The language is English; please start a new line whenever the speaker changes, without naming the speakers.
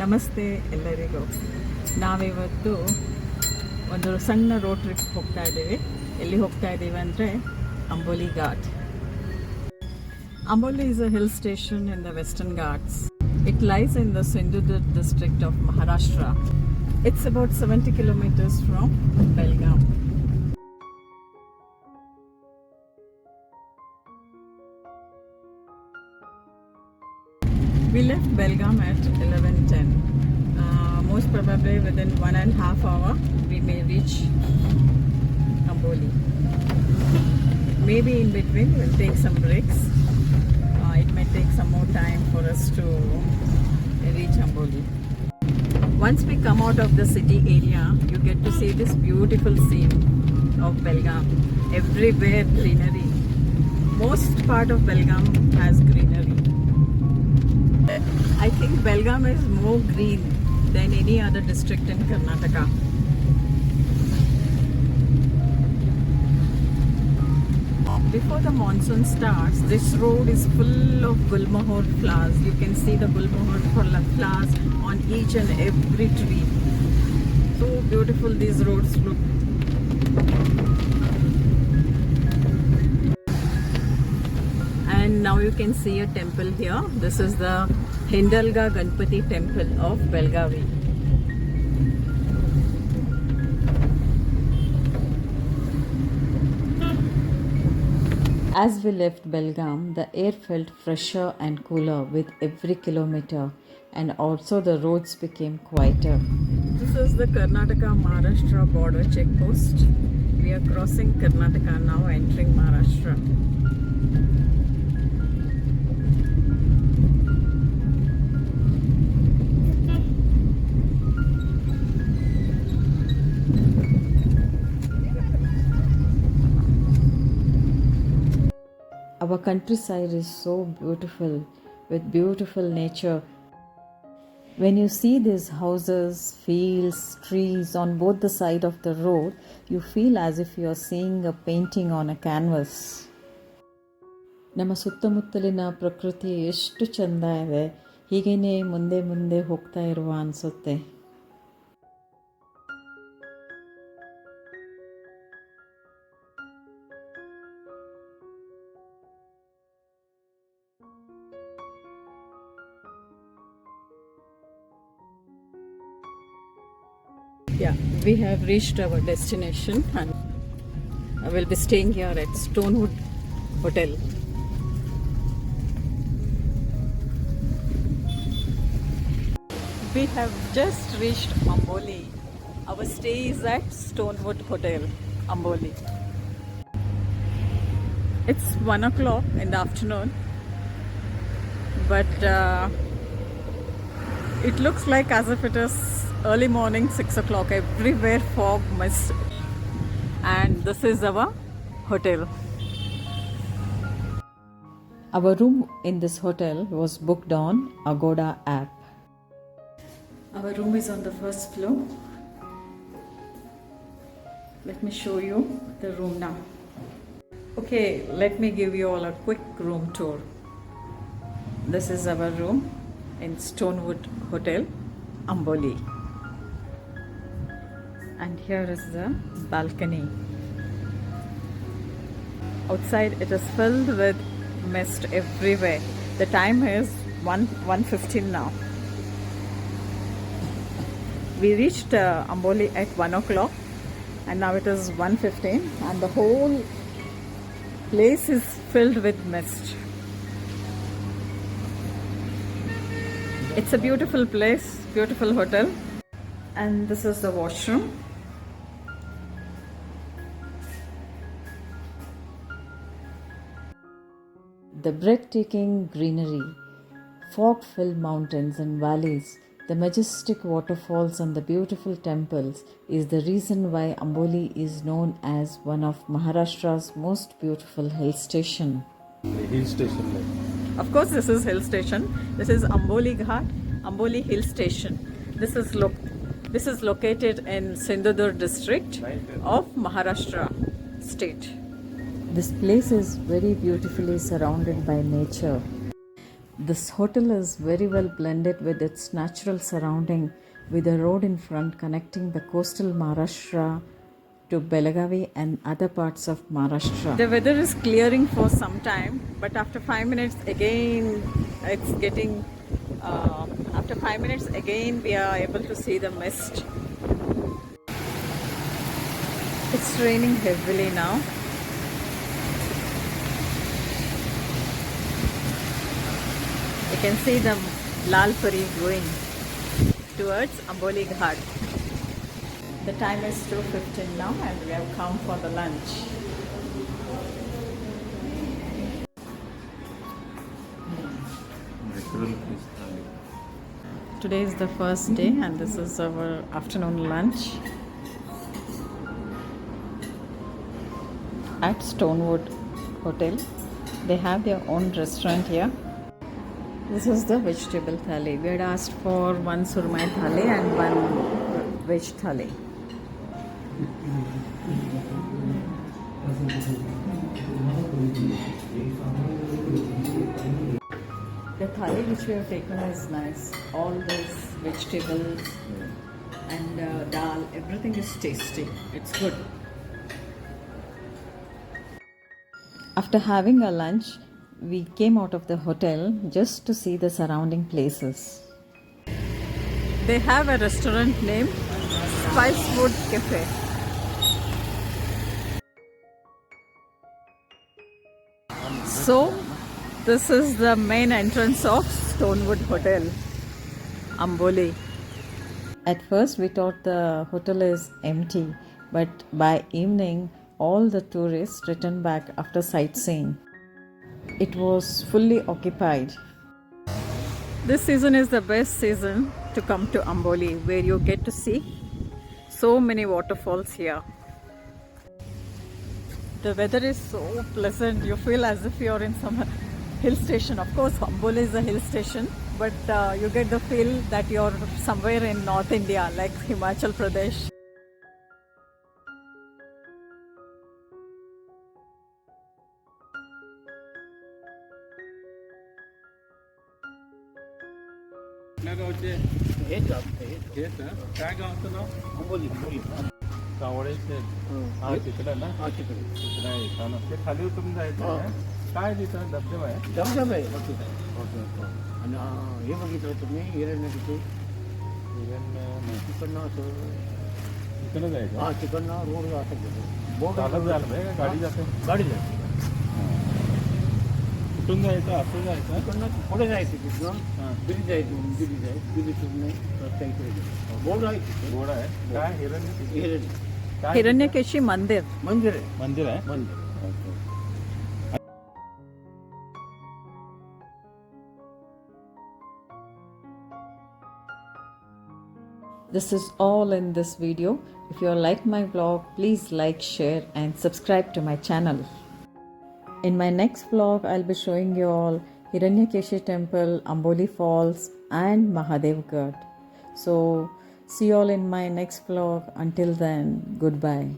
ನಮಸ್ತೆ ಎಲ್ಲರಿಗೂ. ನಾವಿವತ್ತು ಒಂದು ಸಣ್ಣ ರೋಡ್ ಟ್ರಿಪ್ ಹೋಗ್ತಾ ಇದ್ದೀವಿ. ಎಲ್ಲಿ ಹೋಗ್ತಾ ಇದ್ದೀವಿ ಅಂದರೆ Amboli ghat. Amboli is a hill station in the Western Ghats. It lies in the Sindhudurg district of Maharashtra. It's about 70 kilometers from Belgaum. We left Belgaum at 11:10. Most probably within 1.5 hours we may reach Amboli. Maybe in between we'll take some breaks. It may take some more time for us to reach Amboli. Once we come out of the city area, you get to see this beautiful scene of Belgaum. Everywhere greenery. Most part of Belgaum has greenery. I think Belgaum is more green than any other district in Karnataka. Before the monsoon starts, this road is full of gulmohar flowers. You can see the gulmohar flowers on each and every tree. So beautiful these roads look. And now you can see a temple here. This is the Hindalga Ganpati temple of Belgavi. As we left Belgaum, the air felt fresher and cooler with every kilometer, and also the roads became quieter. This is the Karnataka-Maharashtra border checkpost. We are crossing Karnataka now, entering Maharashtra. Our countryside is so beautiful with beautiful nature. When you see these houses, fields, trees on both the side of the road, you feel as if you are seeing a painting on a canvas. ನಮ್ಮ ಸುತ್ತಮುತ್ತಲಿನ ಪ್ರಕೃತಿ ಎಷ್ಟು ಚಂದ ಇದೆ. ಹೀಗೇನೆ ಮುಂದೆ ಮುಂದೆ ಹೋಗ್ತಾ ಇರುವ ಅನಿಸುತ್ತೆ. Yeah, we have reached our destination and I will be staying here at Stonewood Hotel. We have just reached Amboli. Our stay is at Stonewood Hotel, Amboli. It's 1 o'clock in the afternoon, but it looks like as if it is early morning, 6 o'clock. Everywhere fog, mist, and this is our hotel. Our room in this hotel was booked on Agoda app. Our room is on the first floor. Let me show you the room now. Okay, let me give you all a quick room tour. This is our room in Stonewood Hotel, Amboli. And here is the balcony. Outside it is filled with mist everywhere. The time is 1:15 now. We reached Amboli at 1 o'clock and now it is 1:15 and the whole place is filled with mist. It's a beautiful place, beautiful hotel. And this is the washroom. The breathtaking greenery, fog-filled mountains and valleys, the majestic waterfalls and the beautiful temples is the reason why Amboli is known as one of Maharashtra's most beautiful hill station.
Hill station.
Of course, this is hill station. This is Amboli Ghat, Amboli Hill Station. This is located in Sindhudurg district of Maharashtra state. This place is very beautifully surrounded by nature. This hotel is very well blended with its natural surrounding, with a road in front connecting the coastal Maharashtra to Belagavi and other parts of Maharashtra. The weather is clearing for some time, but after 5 minutes again it's getting after 5 minutes again we are able to see the mist. It's raining heavily now. You can see the Lal Pari going towards Amboli Ghat. The time is 2:15 now and we have come for the lunch. Today is the first day and this is our afternoon lunch at Stonewood Hotel. They have their own restaurant here. This is the vegetable thali. We had asked for one surmai thali and one veg thali. The thali which we have taken is nice. All this vegetables and dal, everything is tasty. It's good. After having our lunch, we came out of the hotel just to see the surrounding places. They have a restaurant named Spicewood Cafe. So, this is the main entrance of Stonewood Hotel, Amboli. At first we thought the hotel is empty, but by evening all the tourists returned back after sightseeing. It was fully occupied. This season is the best season to come to Amboli, where you get to see so many waterfalls here. The weather is so pleasant, you feel as if you're in some hill station. Of course, Amboli is a hill station, but you get the feel that you're somewhere in North India, like Himachal Pradesh.
काय गाव होतं नाव? अंबोली. कावळेचे तिकडे ना? तिकडे आहे. छान. ते खाली उतरून जायचं आहे. काय तिथं धबधबा आहे?
धबधबा आहे. ओके. आणि हे बघितलं तुम्ही हिरण्य तिथे तिकडनं असं
तिकडे जायचं.
हा तिकडनं रोड जातात बोट
चालत जायला पाहिजे का गाडी जाते?
गाडी जाते.
कुठून जायचं? असं जायचं?
तिकडनं पुढे जायचं तिथनं दिल्ली जायचं दिल्ली जायचं दिल्लीतून रस्ता इकडे बोर्ड आहे तिथे.
घोडा आहे. काय हिरण्य?
Hiranyakeshi's मंदिर.
मंदिर आहे.
मंदिर आहे.
मंदिर.
This is all in this video. If you like my vlog, please like, share and subscribe to my channel. In my next vlog, I'll be showing you all Hiranyakeshi temple, Amboli Falls and Mahadev Ghat. So see you all in my next vlog. Until then, goodbye.